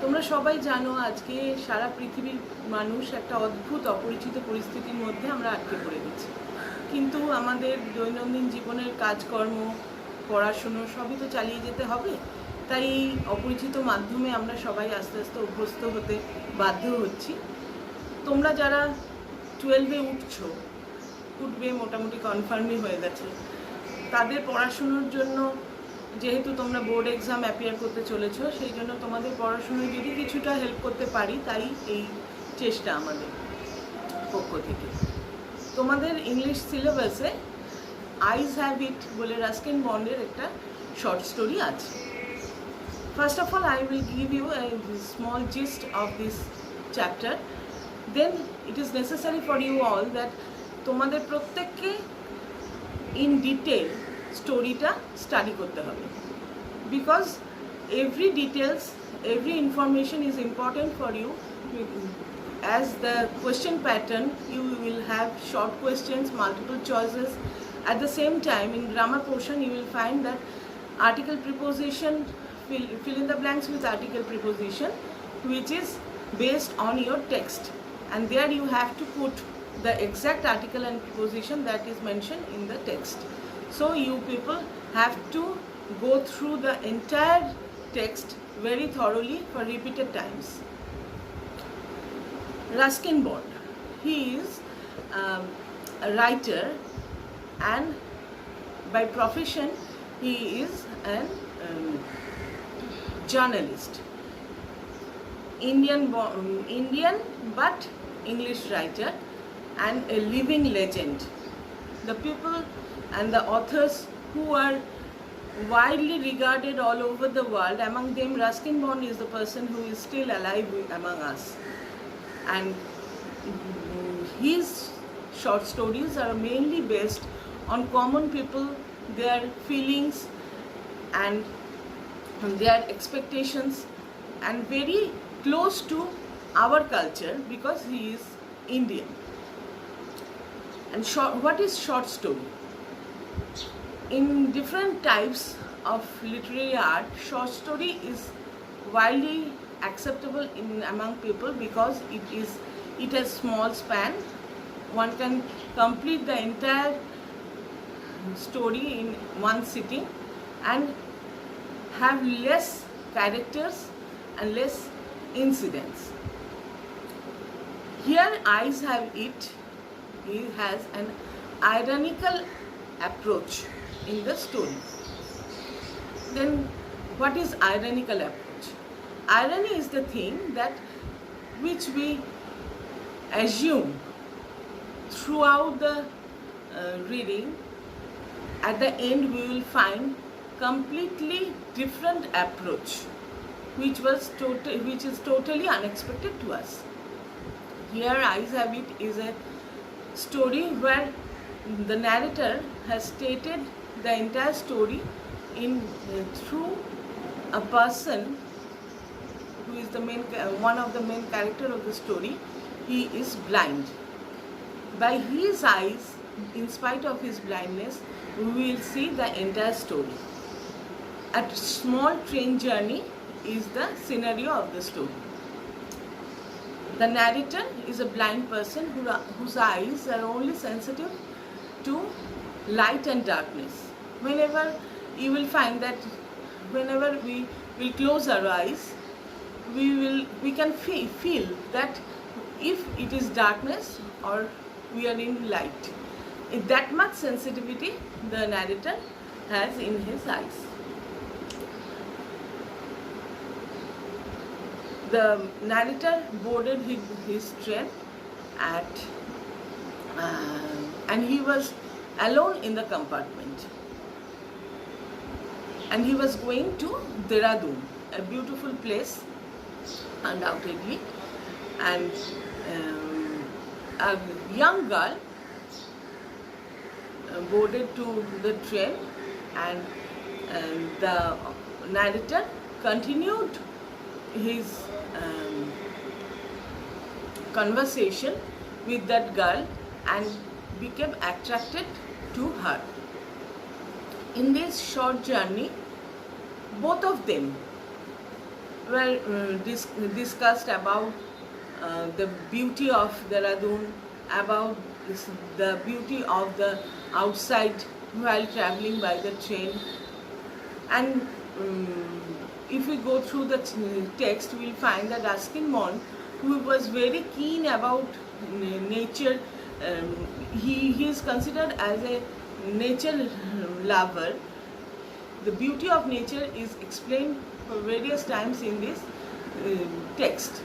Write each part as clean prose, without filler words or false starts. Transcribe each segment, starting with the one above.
তোমরা সবাই জানো আজকে সারা পৃথিবীর মানুষ একটা অদ্ভুত অপরিচিত পরিস্থিতির মধ্যে আমরা আটকে পড়ে গেছি। কিন্তু আমাদের দৈনন্দিন জীবনের কাজকর্ম, পড়াশুনো সবই তো চালিয়ে যেতে হবে। তাই এই অপরিচিত মাধ্যমে আমরা সবাই আস্তে আস্তে অভ্যস্ত হতে বাধ্য হচ্ছি। তোমরা যারা 12-এ উঠবে মোটামুটি কনফার্মই হয়ে গেছে, তাদের পড়াশুনোর জন্য যেহেতু তোমরা বোর্ড এক্সাম অ্যাপিয়ার করতে চলেছো, সেই জন্য তোমাদের পড়াশুনোয় যদি কিছুটা হেল্প করতে পারি, তাই এই চেষ্টা আমাদের পক্ষ থেকে। তোমাদের ইংলিশ সিলেবাসে আইজ হ্যাভ ইট বলে রাস্কিন বন্ডের একটা শর্ট স্টোরি আছে। First of all, I will give you a small gist of this chapter. Then it is necessary for you all that তোমাদের প্রত্যেককে in detail স্টোরিটা স্টাডি করতে হবে, because every details, every information is important for you. As the question pattern, you will have short questions, multiple choices. At the same time, in grammar portion you will find that article preposition, fill in the blanks with article preposition, which is based on your text, and there you have to put the exact article and preposition that is mentioned in the text. So you people have to go through the entire text very thoroughly for repeated times. Ruskin Bond, he is a writer, and by profession he is an journalist. Indian but English writer and a living legend. The people and the authors who are widely regarded all over the world, among them Ruskin Bond is the person who is still alive among us. And his short stories are mainly based on common people, their feelings and their expectations, and very close to our culture because he is Indian. And what is short story? In different types of literary art, short story is widely acceptable among people because it has small span. One can complete the entire story in one sitting and have less characters and less incidents. Here Eyes Have It, he has an ironical approach in the story. Then what is ironical approach? Irony is the thing that which we assume throughout the reading. At the end we will find completely different approach which is totally unexpected to us. Here Eyes Have It is a story where the narrator has stated the entire story through a person who is one of the main character of the story. He is blind. By his eyes, in spite of his blindness, we will see the entire story. A small train journey is the scenario of the story. The narrator is a blind person whose eyes are only sensitive to light and darkness. Whenever you will find that whenever we will close our eyes, we can feel that if it is darkness or we are in light. That much sensitivity the narrator has in his eyes. The narrator boarded his train and he was alone in the compartment, and he was going to Dehradun, a beautiful place undoubtedly, and a young girl boarded to the train, and the narrator continued his conversation with that girl and became attracted to her. In this short journey, both of them were discussed about the beauty of Dehradun, about the beauty of the outside while traveling by the train. And if we go through the text, we will find that Ruskin Bond, who was very keen about nature, he is considered as a nature lover. The beauty of nature is explained for various times in this text.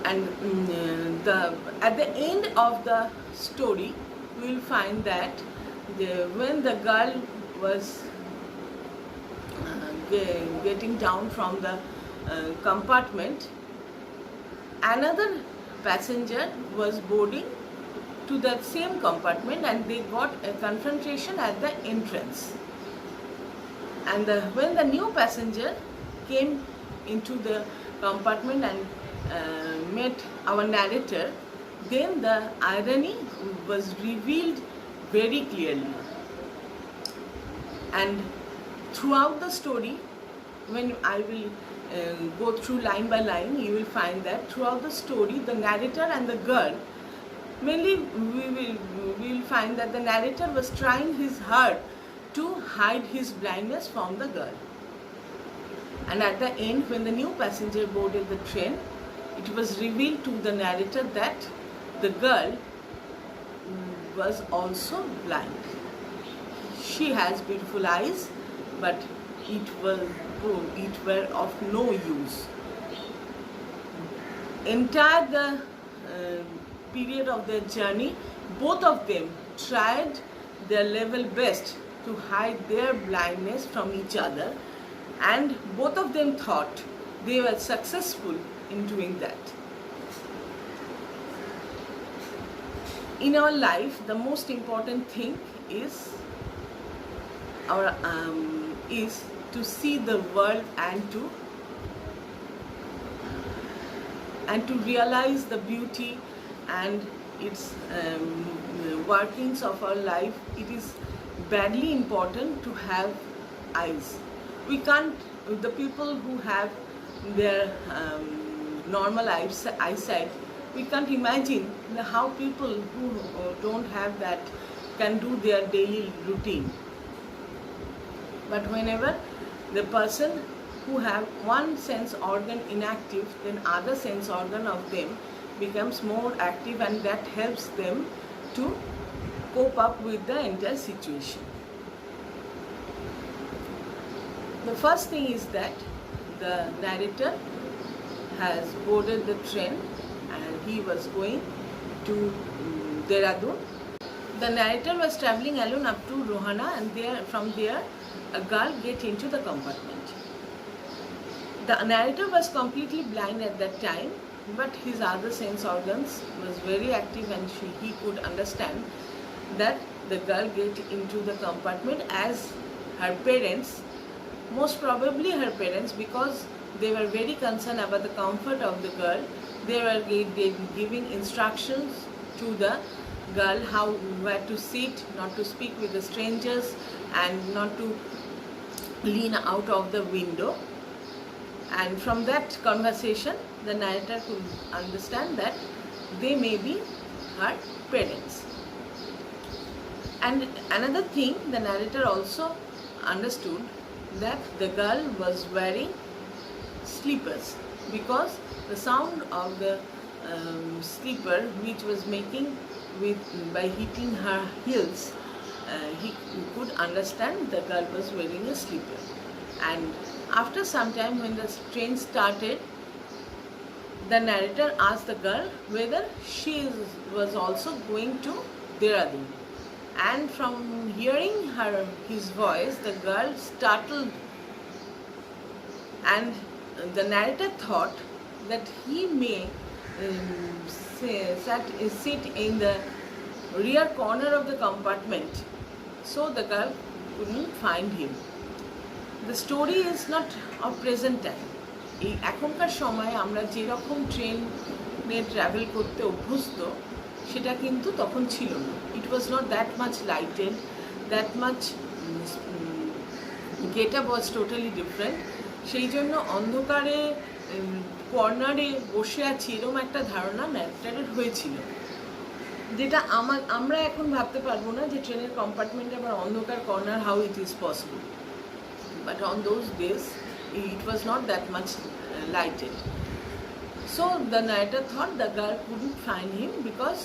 And at the end of the story, we will find that when the girl was getting down from the compartment, another passenger was boarding to that same compartment, and they got a confrontation at the entrance. And when the new passenger came into the compartment and met our narrator, then the irony was revealed very clearly. And throughout the story, when I will go through line by line, you will find that throughout the story, the narrator and the girl, mainly we will find that the narrator was trying his hard to hide his blindness from the girl. And at the end, when the new passenger boarded the train, it was revealed to the narrator that the girl was also blind. She has beautiful eyes, but it were of no use. Entire the period of their journey, both of them tried their level best to hide their blindness from each other, and both of them thought they were successful in doing that. In our life, the most important thing is to see the world and to realize the beauty and its workings of our life. It is badly important to have eyes. We can't, the people who have their normal eyesight, we can't imagine how people who don't have that can do their daily routine. But whenever the person who have one sense organ inactive, then other sense organ of them becomes more active, and that helps them to cope up with the entire situation. The first thing is that the narrator has boarded the train and he was going to Dehradun. The narrator was travelling alone up to Rohana, and from there a girl get into the compartment. The narrator was completely blind at that time, but his other sense organs was very active, and he could understand that the girl get into the compartment as her parents, most probably her parents, because they were very concerned about the comfort of the girl. They were giving instructions to the girl where to sit, not to speak with the strangers, and not to lean out of the window. And from that conversation, the narrator could understand that they may be her parents. And another thing, the narrator also understood that the girl was wearing slippers, because the sound of the slipper which was making by hitting her heels, he could understand the girl was wearing a slipper. And after some time, when the train started, the narrator asked the girl whether she was also going to Dehradun. And from hearing his voice, the girl startled, and the narrator thought that he may sit in the rear corner of the compartment, so the girl couldn't find him. The story is not of present time. এই এখনকার সময় আমরা যেরকম ট্রেনে travel করতে অভ্যস্ত, সেটা কিন্তু তখন ছিল না. It was not that much lighted, that much get up was totally different. সেই জন্য অন্ধকারে কর্নারে বসে আছি এরকম একটা ধারণা ন্যারেটরের হয়েছিল, যেটা আমরা এখন ভাবতে পারবো না যে ট্রেনের কম্পার্টমেন্টে আবার অন্ধকার corner, how it is possible, but on those days it was not that much lighted. So the narrator thought the girl couldn't find him because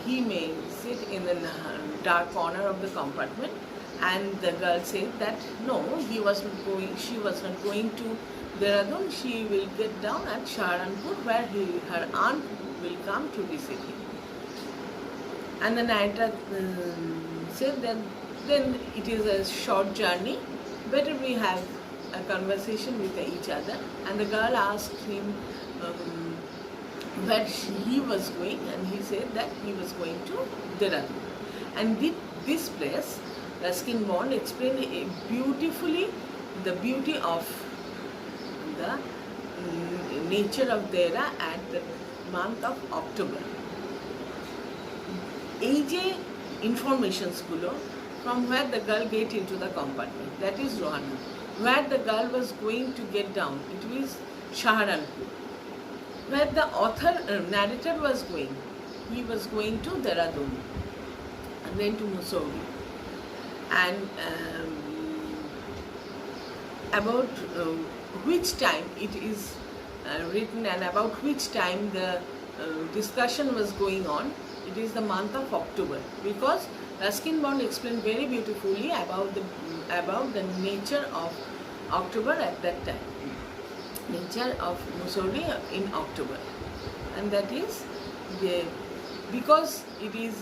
he may sit in the dark corner of the compartment, and the girl said that no, she was not going to Dehradun, she will get down at Saharanpur where her aunt will come to visit him. And the narrator said that then it is a short journey, better we have a conversation with each other. And the girl asked him where he was going, and he said that he was going to Dehradun. And this place, Ruskin Bond explained beautifully the beauty of the nature of Dehra at the month of October. এই যে ইনফরমেশনসগুলো, from where the girl get into the compartment, that is Rohana. Where the girl was going to get down, it was Saharanpur. Where the narrator was going, he was going to Dehradun and then to Mussoorie. And about which time it is written and about which time the discussion was going on, it is the month of October, because Ruskin Bond explained very beautifully about the nature of October at that time, nature of Mussoorie in October, and that is because it is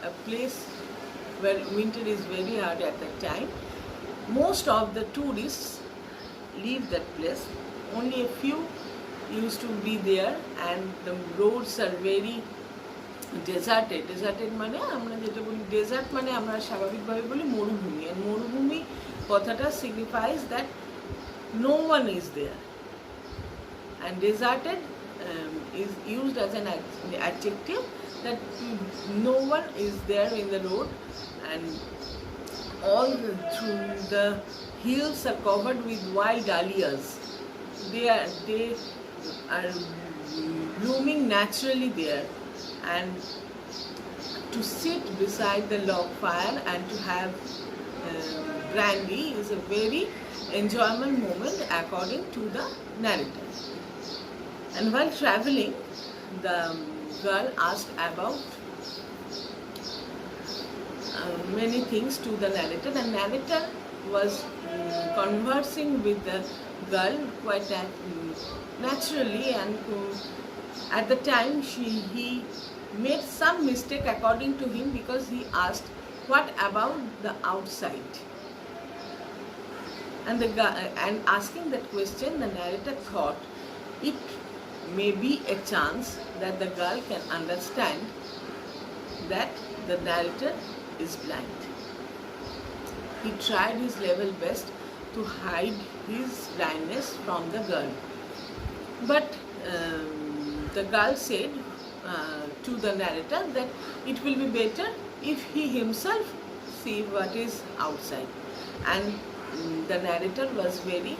a place where winter is very hard at that time. Most of the tourists leave that place. Only a few used to be there, and the roads are very deserted মানে আমরা যেটা বলি dessert মানে আমরা স্বাভাবিকভাবে বলি মরুভূমি, আর মরুভূমি কথাটা signifies that no one is there, and deserted is used as an adjective that no one is there in the road, and all through the hills are covered with wild dahlias. They are blooming naturally there, and to sit beside the log fire and to have brandy is a very enjoyable moment according to the narrator. And while traveling, the girl asked about many things to the narrator. The narrator was conversing with the girl quite naturally, and at the time he made some mistake according to him, because he asked what about the outside, and asking that question, the narrator thought it may be a chance that the girl can understand that the narrator is blind. He tried his level best to hide his blindness from the girl, but the girl said to the narrator that it will be better if he himself see what is outside. And the narrator was very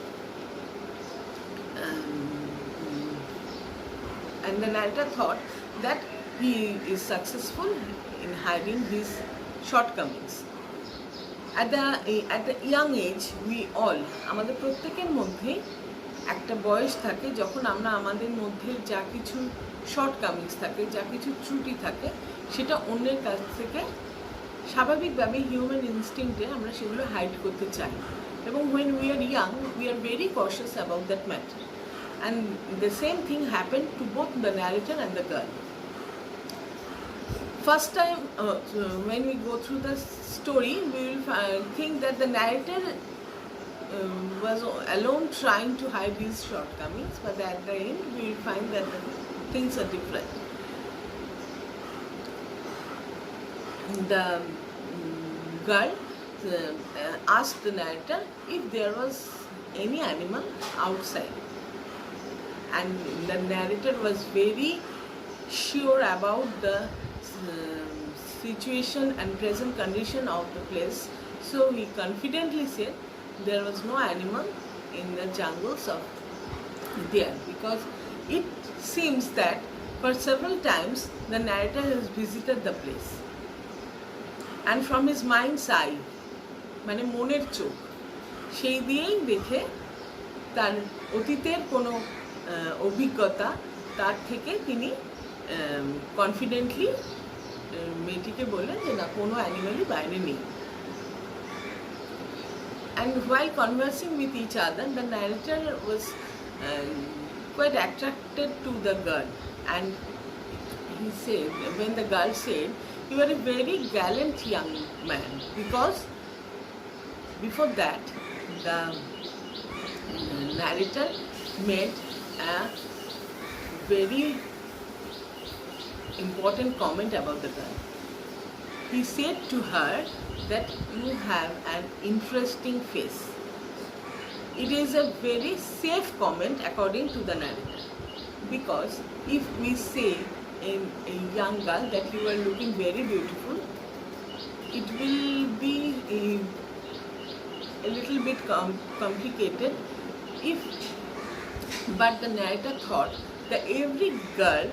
and the narrator thought that he is successful in hiding his shortcomings. At the young age, we all, আমাদের প্রত্যেকের মধ্যে একটা বয়স থাকে যখন আমরা আমাদের মধ্যে যা কিছু শর্টকামিংস থাকে, যা কিছু ত্রুটি থাকে, সেটা অন্যের কাছ থেকে স্বাভাবিকভাবে হিউম্যান ইনস্টিংক্টে আমরা সেগুলো হাইড করতে চাই, এবং when we are young we are very cautious about that matter, and the same thing happened to both the narrator and the girl. First time when we go through the story, we will think that the narrator was alone trying to hide his shortcomings, but at the end we will find that the things are different. The girl asked the narrator if there was any animal outside, and the narrator was very sure about the situation and present condition of the place, so he confidently said there was no animal in the jungles of there, because it seems that for several times the narrator has visited the place, and from his mind's eye, মানে মনের চোখ, সেই দিয়েই দেখে তার অতীতের কোনো অভিজ্ঞতা, তার থেকে তিনি কনফিডেন্টলি মেয়েটিকে বললেন যে না, কোনো অ্যানিমালই বাইরে নেই। And while conversing with each other, the narrator was quite attracted to the girl, and he said, when the girl said, "You are a very gallant young man," because before that the narrator made a very important comment about the girl. He said to her that you have an interesting face. It is a very safe comment according to the narrator, because if we say in a young girl that you are looking very beautiful, it will be a little bit complicated. But the narrator thought that every girl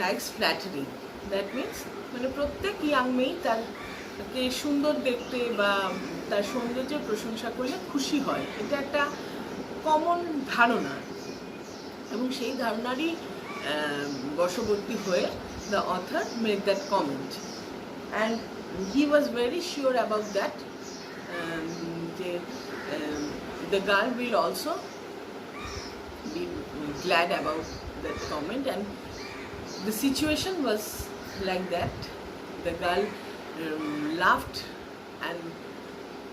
likes flattery. That means মানে প্রত্যেক young মেয়ে তাকে সুন্দর দেখতে বা তার সৌন্দর্যের প্রশংসা করলে খুশি হয়, এটা একটা কমন ধারণা, এবং সেই ধারণারই বশবর্তী হয়ে the author made that comment, and he was very sure about that. The girl will also be glad about that comment, and the situation was like that. The girl laughed, and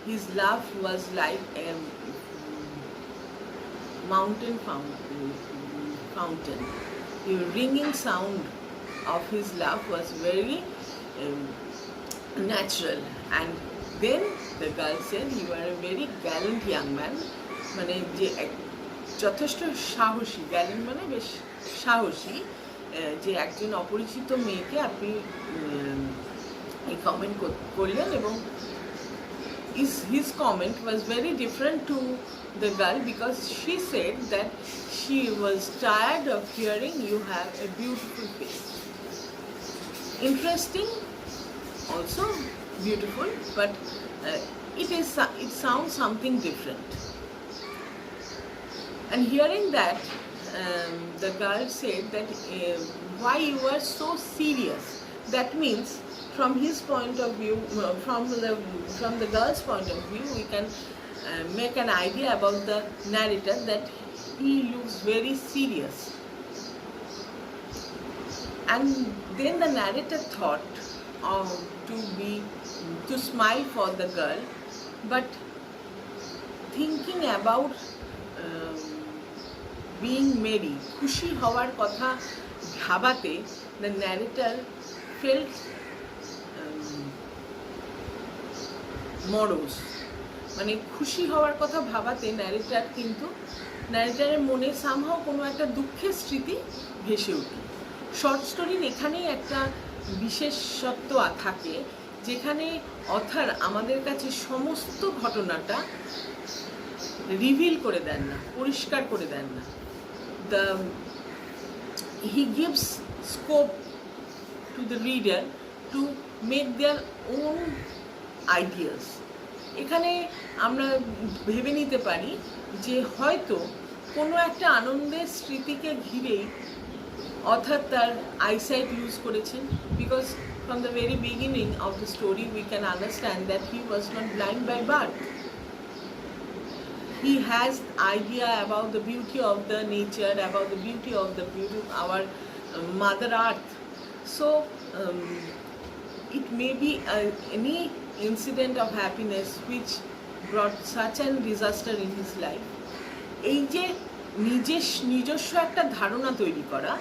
his laugh was like a mountain fountain. The ringing sound of his laugh was very natural, and then the girl said, "You are a very gallant young man." মানে যে যথেষ্ট সাহসী, Gallant মানে বেশ সাহসী, যে একজন অপরিচিত মেয়েকে আপনি এই কমেন্ট করলেন, এবং his comment was very different to the girl, because she said that she was tired of hearing you have a beautiful face. Interesting, also beautiful, but it sounds something different. And hearing that, the girl said that why you are so serious. That means from his point of view, from the girl's point of view, we can make an idea about the narrator that he looks very serious. And then the narrator thought to smile for the girl, but thinking about being merry, খুশি হওয়ার কথা ভাবাতে, the narrator felt morose. মানে খুশি হওয়ার কথা ভাবাতে ন্যারেটারের মনে somehow কোনো একটা দুঃখের স্মৃতি ভেসে উঠল। শর্ট স্টোরির এখানেই একটা বিশেষত্ব থাকে, যেখানে অথর আমাদের কাছে সমস্ত ঘটনাটা রিভিল করে দেন না, পরিষ্কার করে দেন না। He gives scope to the reader to make their own ideas. এখানে আমরা ভেবে নিতে পারি যে হয়তো কোনো একটা আনন্দের স্মৃতিকে ঘিরেই অর্থাৎ তার আইসাইট ইউজ করেছেন, because from the very beginning of the story we can understand that he was not blind by birth. He has idea about the beauty of the nature, about the beauty of our Mother Earth. So it may be any incident of happiness which brought such an disaster in his life. এই যে নিজস্ব একটা ধারণা তৈরি করা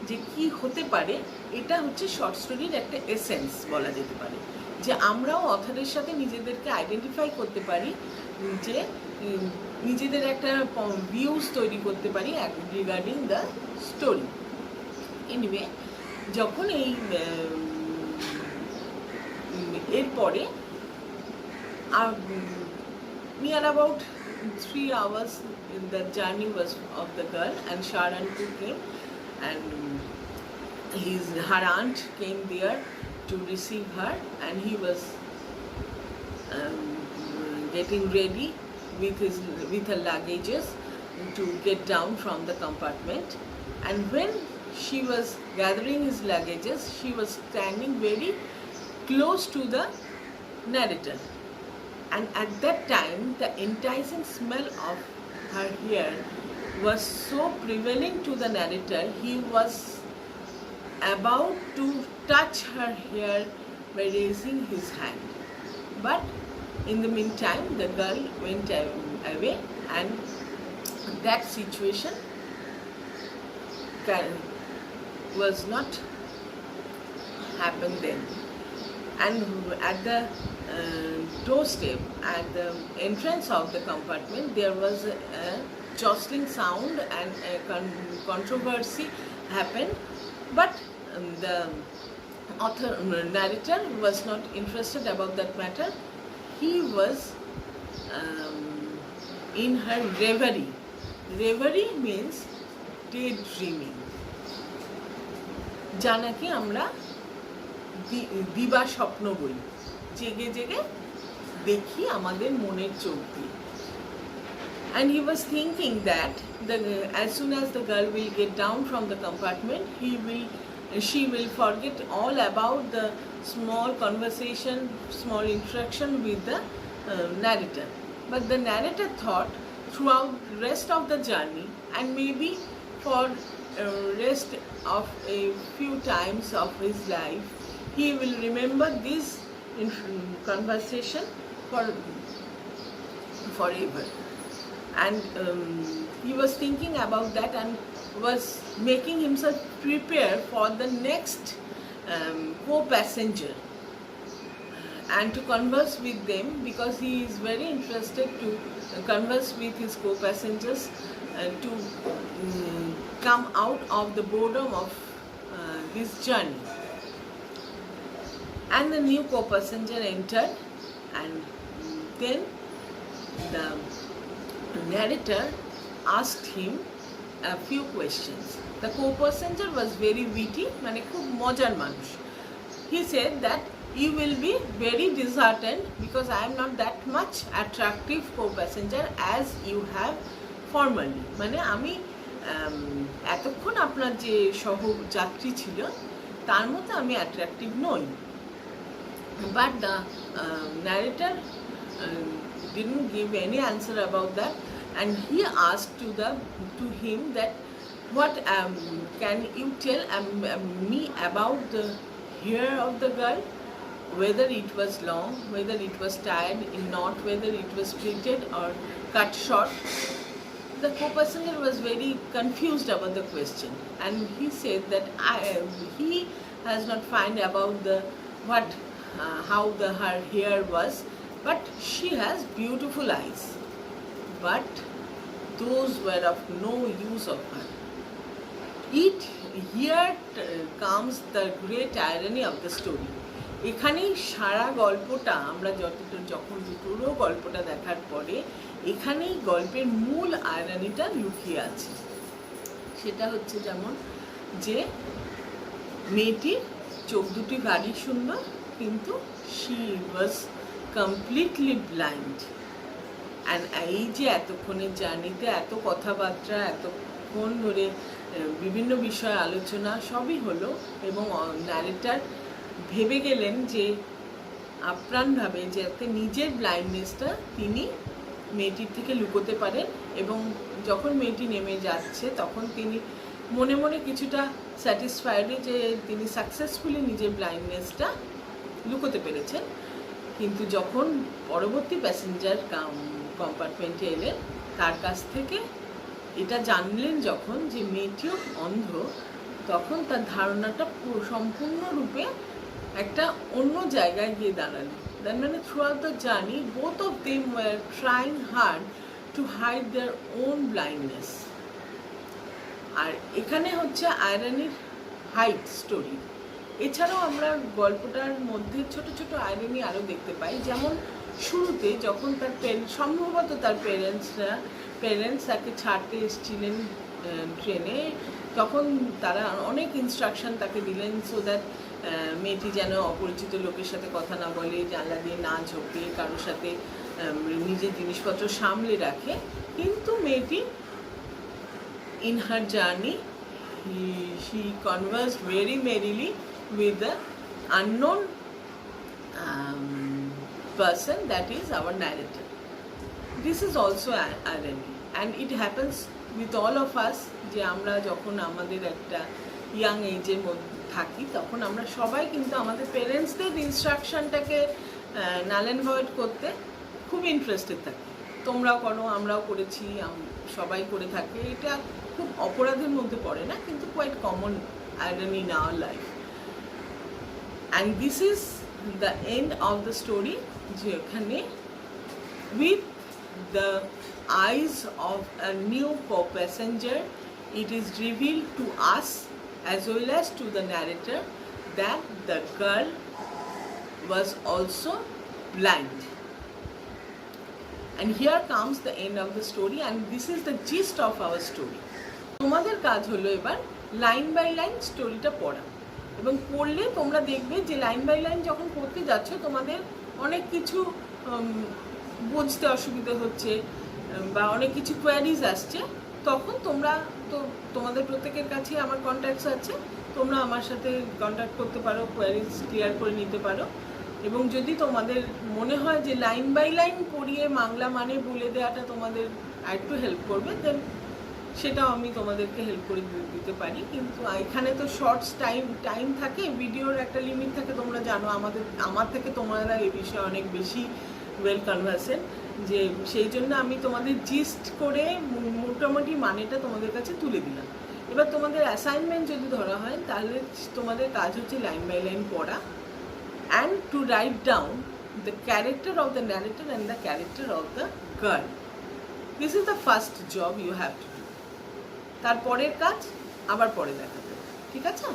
যে কি হতে পারে, এটা হচ্ছে শর্ট স্টোরির একটা এসেন্স বলা যেতে পারে, যে আমরাও অথরের সাথে নিজেদেরকে আইডেন্টিফাই করতে পারি, যে নিজেদের একটা ভিউজ তৈরি করতে পারি রিগার্ডিং দ্য স্টোরি। এনিওয়ে, যখন এরপরে near about 3 hours the journey was of the girl, and Sharanpur came, and her aunt came there to receive her, and he was getting ready with her luggages to get down from the compartment. And when she was gathering his luggages, she was standing very close to the narrator, and at that time the enticing smell of her hair was so prevalent to the narrator. He was about to touch her hair by raising his hand, but in the meantime the girl went away, and that situation was not happened then. And at the doorstep, at the entrance of the compartment, there was a jostling sound, and a controversy happened, but the narrator was not interested about that matter. He was in her reverie. Reverie means daydreaming, যা নাকি আমরা দিবা স্বপ্ন বলি, জেগে জেগে দেখি আমাদের মনের চোখ দিয়ে. And he was thinking that as soon as the girl will get down from the compartment, she will forget all about the small conversation, small interaction with the narrator. But the narrator thought throughout the rest of the journey, and maybe for rest of a few times of his life, he will remember this conversation forever. And he was thinking about that, and was making himself prepare for the next co-passenger, and to converse with them, because he is very interested to converse with his co-passengers and to come out of the boredom of this journey. And the new co-passenger entered, and then the narrator asked him a few questions. The co-passenger was very witty, মানে খুব মজার মানুষ. He said that you will be very disheartened because I am not that much attractive co-passenger as you have formerly. মানে আমি এতক্ষণ আপনার যে সহযাত্রী ছিল তার মতো আমি অ্যাট্রাক্টিভ নই. But the narrator didn't give any answer about that, and he asked to him that what can you tell me about the hair of the girl, whether it was long, whether it was tied in knot, whether it was plaited or cut short. The co-passenger was very confused about the question, and he said that he has not find about the how her hair was, but she has beautiful eyes, but those were of no use of her. Here comes the great irony of the story. এখানেই সারা গল্পটা আমরা যখন পুরো গল্পটা দেখার পরে এখানেই গল্পের মূল আয়রনিটা লুকিয়ে আছে. সেটা হচ্ছে যেমন যে মেয়েটির চোখ দুটি ভারী সুন্দর, কিন্তু she was completely blind. and এই যে এতক্ষণের জার্নিতে এত কথাবার্তা, এতক্ষণ ধরে বিভিন্ন বিষয় আলোচনা সবই হলো, এবং ন্যারেটর ভেবে গেলেন যে আপ্রাণভাবে যাতে নিজের ব্লাইন্ডনেসটা তিনি মেয়েটির থেকে লুকোতে পারেন, এবং যখন মেয়েটি নেমে যাচ্ছে তখন তিনি মনে মনে কিছুটা স্যাটিসফাইড যে তিনি সাকসেসফুলি নিজের ব্লাইন্ডনেসটা লুকোতে পেরেছেন. কিন্তু যখন পরবর্তী প্যাসেঞ্জার কম্পার্টমেন্টে এলেন, তার কাছ থেকে এটা জানলেন যখন যে মেয়েটিও অন্ধ, তখন তার ধারণাটা সম্পূর্ণরূপে একটা অন্য জায়গায় গিয়ে দাঁড়ালো. তার মানে throughout the journey both of them were trying hard to hide their own blindness. আর এখানে হচ্ছে আয়রনির হাইট স্টোরি. এছাড়াও আমরা গল্পটার মধ্যে ছোট ছোট আয়রনি আরও দেখতে পাই, যেমন শুরুতে যখন তার সম্ভবত তার পেরেন্টস তাকে ছাড়তে এসেছিলেন ট্রেনে, তখন তারা অনেক ইনস্ট্রাকশন তাকে দিলেন সো দ্যাট মেয়েটি যেন অপরিচিত লোকের সাথে কথা না বলে, জানলা দিয়ে না ঝোঁকে, কারোর সাথে নিজের জিনিসপত্র সামলে রাখে। কিন্তু মেয়েটি in her journey she conversed very merrily with the unknown person, that is our narrator. This is also irony, and it happens with all of us যে আমরা যখন আমাদের একটা ইয়াং এজের মধ্যে থাকি তখন আমরা সবাই কিন্তু আমাদের পেরেন্টসদের ইনস্ট্রাকশনটাকে নাল অ্যান্ড ভয়েড করতে খুব ইন্টারেস্টেড থাকি। তোমরাও করো, আমরাও করেছি, সবাই করে থাকে। এটা খুব অপরাধের মধ্যে পড়ে না, কিন্তু quite common irony in our life. And this is the end of the story, যেখানে with the eyes of a new co-passenger it is revealed to us as well as to the narrator that the girl was also blind. And here comes the end of the story, and this is the gist of our story. তোমাদের কাজ হলো এবার line by line স্টোরিটা পড়া, এবং পড়লে তোমরা দেখবে যে লাইন বাই লাইন যখন পড়তে যাচ্ছ তোমাদের অনেক কিছু বুঝতে অসুবিধা হচ্ছে বা অনেক কিছু কোয়ারিজ আসছে। তখন তোমরা তো তোমাদের প্রত্যেকের কাছে আমার কন্ট্যাক্টস আছে, তোমরা আমার সাথে কন্ট্যাক্ট করতে পারো, কোয়ারিজ ক্লিয়ার করে নিতে পারো। এবং যদি তোমাদের মনে হয় যে লাইন বাই লাইন পড়িয়ে বাংলা মানে বলে দেওয়াটা তোমাদের একটু হেল্প করবে, দেন সেটাও আমি তোমাদেরকে হেল্প করে দিতে পারি। কিন্তু এখানে তো শর্টস টাইম থাকে, ভিডিওর একটা লিমিট থাকে, তোমরা জানো। আমার থেকে তোমরা এই বিষয়ে অনেক বেশি ওয়েল কনভার্সেন্ট, যে সেই জন্য আমি তোমাদের জিস্ট করে মোটামুটি মানেটা তোমাদের কাছে তুলে দিলাম। এবার তোমাদের অ্যাসাইনমেন্ট যদি ধরা হয় তাহলে তোমাদের কাজ হচ্ছে লাইন বাই লাইন পড়া and to write down the character of the narrator and the character of the girl. This is the first job you have to do. তারপরের কাজ আবার পরে দেখা যাবে, ঠিক আছে?